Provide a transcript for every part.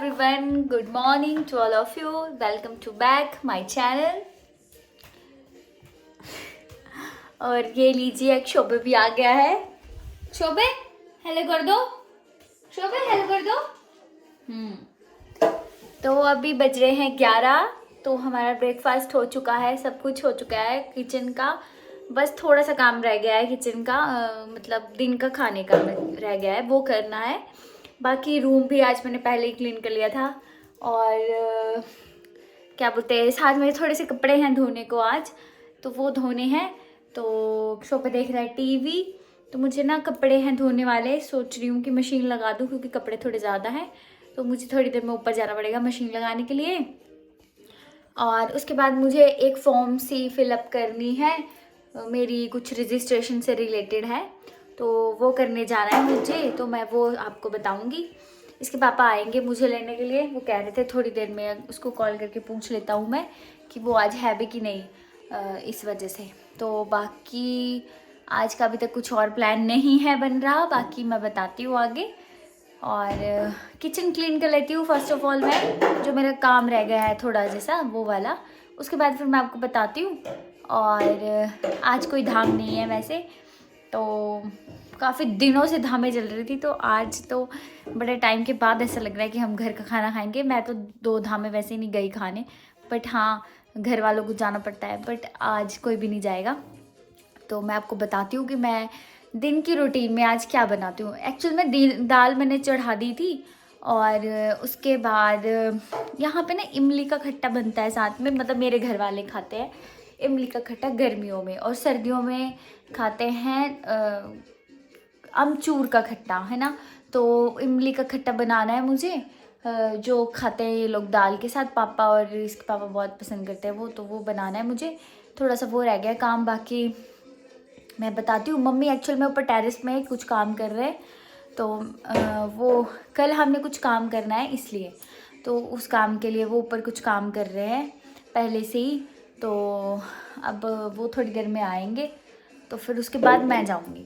everyone, good morning to all of you. Welcome to back my channel. और ये लीजिए एक शोभे भी आ गया है। शोभे हेलो कर दो, शोभे हेलो कर दो। तो अभी बज रहे हैं 11। तो हमारा ब्रेकफास्ट हो चुका है, सब कुछ हो चुका है किचन का। बस थोड़ा सा काम रह गया है किचन का, मतलब दिन का खाने का रह गया है, वो करना है। बाकी रूम भी आज मैंने पहले ही क्लीन कर लिया था। और क्या बोलते हैं, साथ में थोड़े से कपड़े हैं धोने को आज, तो वो धोने हैं। तो शोभा देख रहा है टीवी। तो मुझे ना कपड़े हैं धोने वाले, सोच रही हूँ कि मशीन लगा दूँ क्योंकि कपड़े थोड़े ज़्यादा हैं। तो मुझे थोड़ी देर में ऊपर जाना पड़ेगा मशीन लगाने के लिए। और उसके बाद मुझे एक फॉर्म सी फिलअप करनी है, मेरी कुछ रजिस्ट्रेशन से रिलेटेड है, तो वो करने जाना है मुझे। तो मैं वो आपको बताऊंगी। इसके पापा आएंगे मुझे लेने के लिए, वो कह रहे थे थोड़ी देर में। उसको कॉल करके पूछ लेता हूँ मैं कि वो आज है भी कि नहीं, इस वजह से। तो बाकी आज का अभी तक कुछ और प्लान नहीं है बन रहा, बाकी मैं बताती हूँ आगे। और किचन क्लीन कर लेती हूँ फर्स्ट ऑफ ऑल मैं, जो मेरा काम रह गया है थोड़ा जैसा वो वाला। उसके बाद फिर मैं आपको बताती हूँ। और आज कोई धाम नहीं है वैसे, तो काफ़ी दिनों से धामें चल रही थी, तो आज तो बड़े टाइम के बाद ऐसा लग रहा है कि हम घर का खाना खाएंगे। मैं तो 2 धामें वैसे ही नहीं गई खाने, बट हाँ घर वालों को जाना पड़ता है, बट आज कोई भी नहीं जाएगा। तो मैं आपको बताती हूँ कि मैं दिन की रूटीन में आज क्या बनाती हूँ। एक्चुअल में दाल मैंने चढ़ा दी थी, और उसके बाद यहाँ पे ना इमली का खट्टा बनता है साथ में, मतलब मेरे घर वाले खाते हैं इमली का खट्टा गर्मियों में, और सर्दियों में खाते हैं अमचूर का खट्टा, है ना। तो इमली का खट्टा बनाना है मुझे, जो खाते हैं ये लोग दाल के साथ, पापा और इसके पापा बहुत पसंद करते हैं वो, तो वो बनाना है मुझे। थोड़ा सा वो रह गया काम, बाकी मैं बताती हूँ। मम्मी एक्चुअल में ऊपर टेरेस में कुछ काम कर रहे हैं, तो वो कल हमने कुछ काम करना है इसलिए, तो उस काम के लिए वो ऊपर कुछ काम कर रहे हैं पहले से ही। तो अब वो थोड़ी देर में आएंगे, तो फिर उसके बाद मैं जाऊँगी।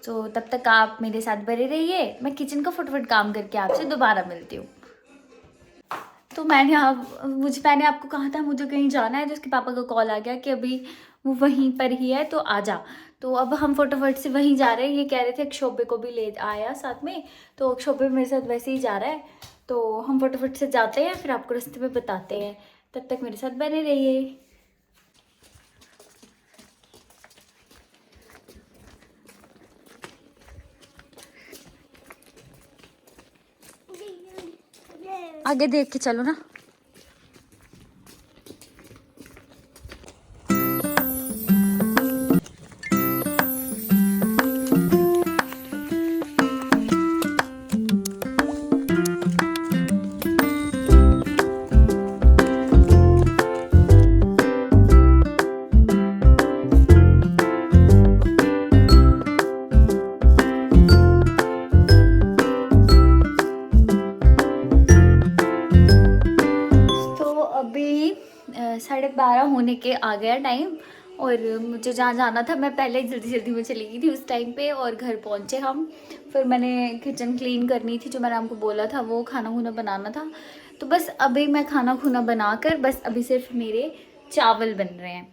तो तब तक आप मेरे साथ बने रहिए, मैं किचन का फटाफट काम करके आपसे दोबारा मिलती हूँ। तो मैंने आपको कहा था मुझे कहीं जाना है, तो उसके पापा का कॉल आ गया कि अभी वो वहीं पर ही है तो आ जा। तो अब हम फटाफट से वहीं जा रहे हैं। ये कह रहे थे अक्षोभ्य को भी ले आया साथ में, तो अक्षोभ्य मेरे साथ वैसे ही जा रहा है। तो हम फटाफट से जाते हैं, फिर आपको रास्ते में बताते हैं। तब तक मेरे साथ बने रहिए। आगे देख के चलो ना। अभी 12:30 होने के आ गया टाइम, और मुझे जहाँ जाना था मैं पहले जल्दी जल्दी में चली गई थी उस टाइम पे, और घर पहुँचे हम। फिर मैंने किचन क्लीन करनी थी, जो मैंने आपको बोला था, वो खाना खुना बनाना था। तो बस अभी मैं खाना खुना बनाकर, बस अभी सिर्फ मेरे चावल बन रहे हैं,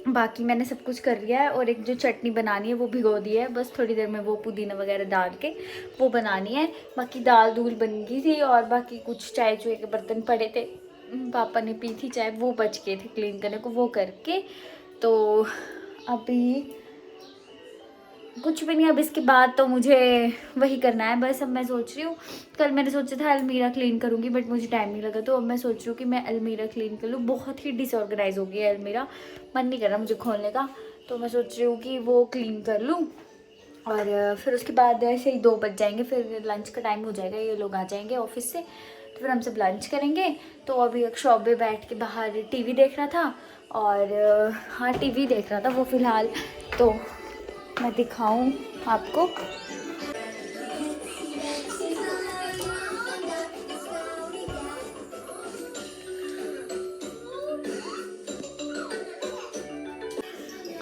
बाकी मैंने सब कुछ कर लिया है। और एक जो चटनी बनानी है वो भिगो दी है, बस थोड़ी देर में वो पुदीना वगैरह डाल के वो बनानी है। बाकी दाल दूल बन गई थी, और बाकी कुछ चाय चुए के बर्तन पड़े थे, पापा ने पी थी चाय, वो बच गए थे क्लीन करने को, वो करके। तो अभी कुछ भी नहीं, अब इसके बाद तो मुझे वही करना है बस। अब मैं सोच रही हूँ, कल मैंने सोचा था अलमीरा क्लीन करूँगी, बट मुझे टाइम नहीं लगा, तो अब मैं सोच रही हूँ कि मैं अलमीरा क्लीन कर लूँ। बहुत ही डिसऑर्गेनाइज हो गया है अलमीरा, मन नहीं कर रहा मुझे खोलने का। तो मैं सोच रही हूँ कि वो क्लीन कर लूँ, और फिर उसके बाद ऐसे ही 2 बज जाएंगे, फिर लंच का टाइम हो जाएगा, ये लोग आ जाएंगे ऑफिस से, तो फिर हम सब लंच करेंगे। तो अभी एक शॉप पे बैठ के बाहर टीवी देख रहा था, और हाँ टीवी देख रहा था वो फ़िलहाल। तो मैं दिखाऊं आपको।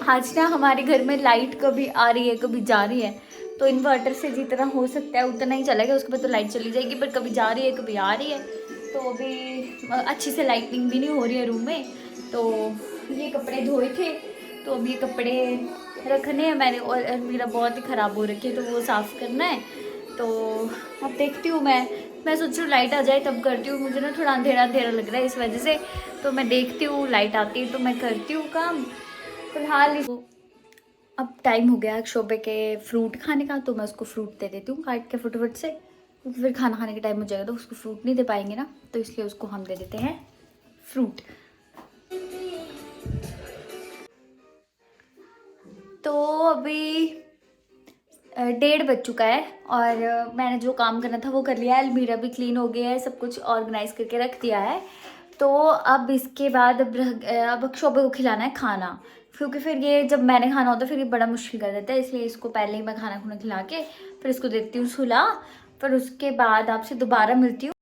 आज ना हमारे घर में लाइट कभी आ रही है कभी जा रही है, तो इन्वर्टर से जितना हो सकता है उतना ही चलेगा, उसके बाद तो लाइट चली जाएगी। पर कभी जा रही है कभी आ रही है, तो अभी अच्छी से लाइटिंग भी नहीं हो रही है रूम में। तो ये कपड़े धोए थे, तो अब ये कपड़े रखने हैं मैंने, और अलमीरा बहुत ही ख़राब हो रखी है तो वो साफ़ करना है। तो अब देखती हूँ, मैं सोच रही हूँ लाइट आ जाए तब करती हूँ। मुझे ना थोड़ा अंधेरा अंधेरा लग रहा है इस वजह से, तो मैं देखती हूँ लाइट आती है तो मैं करती हूँ काम। फिलहाल अब टाइम हो गया शोबे के फ्रूट खाने का, तो मैं उसको फ्रूट दे देती हूँ काट के फटाफट से, क्योंकि फिर खाना खाने का टाइम हो जाएगा तो उसको फ्रूट नहीं दे पाएंगे ना, तो इसलिए उसको हम दे देते हैं फ्रूट। तो अभी 1:30 बज चुका है, और मैंने जो काम करना था वो कर लिया है। अलमीरा भी क्लीन हो गया है, सब कुछ ऑर्गेनाइज करके रख दिया है। तो अब इसके बाद अब शोबे को खिलाना है खाना, क्योंकि फिर ये जब मैंने खाना होता है फिर ये बड़ा मुश्किल कर देता है, इसलिए इसको पहले ही मैं खाना खुना खिला के फिर इसको देती हूँ सुला। फिर उसके बाद आपसे दोबारा मिलती हूँ।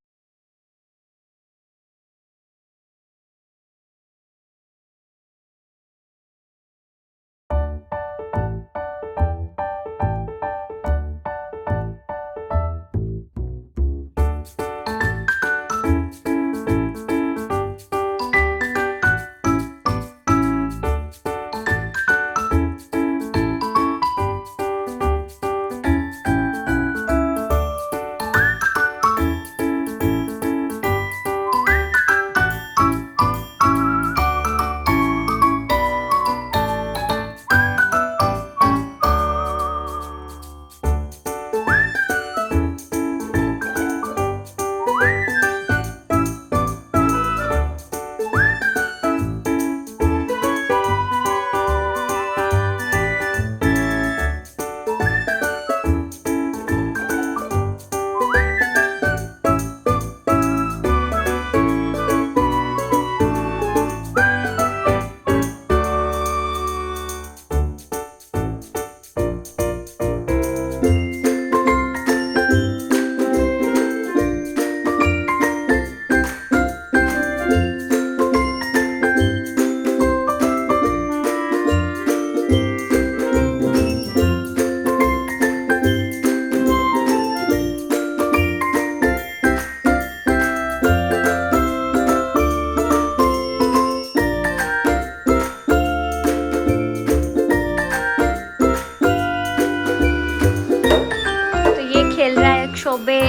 शोबे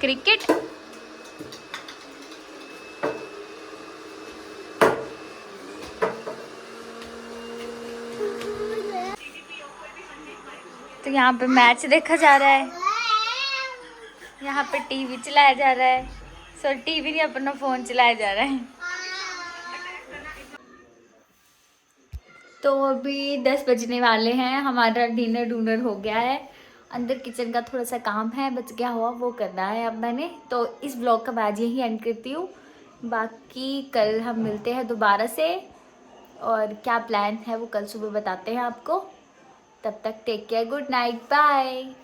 क्रिकेट। तो यहाँ पे मैच देखा जा रहा है, यहाँ पे टीवी चलाया जा रहा है। सॉरी टीवी नहीं, अपना फोन चलाया जा रहा है। तो अभी 10 बजने वाले हैं, हमारा डिनर डूनर हो गया है। अंदर किचन का थोड़ा सा काम है बच गया हुआ, वो करना है अब मैंने। तो इस ब्लॉग का मैं आज यही एंड करती हूँ, बाकी कल हम मिलते हैं दोबारा से, और क्या प्लान है वो कल सुबह बताते हैं आपको। तब तक take care, good night, bye.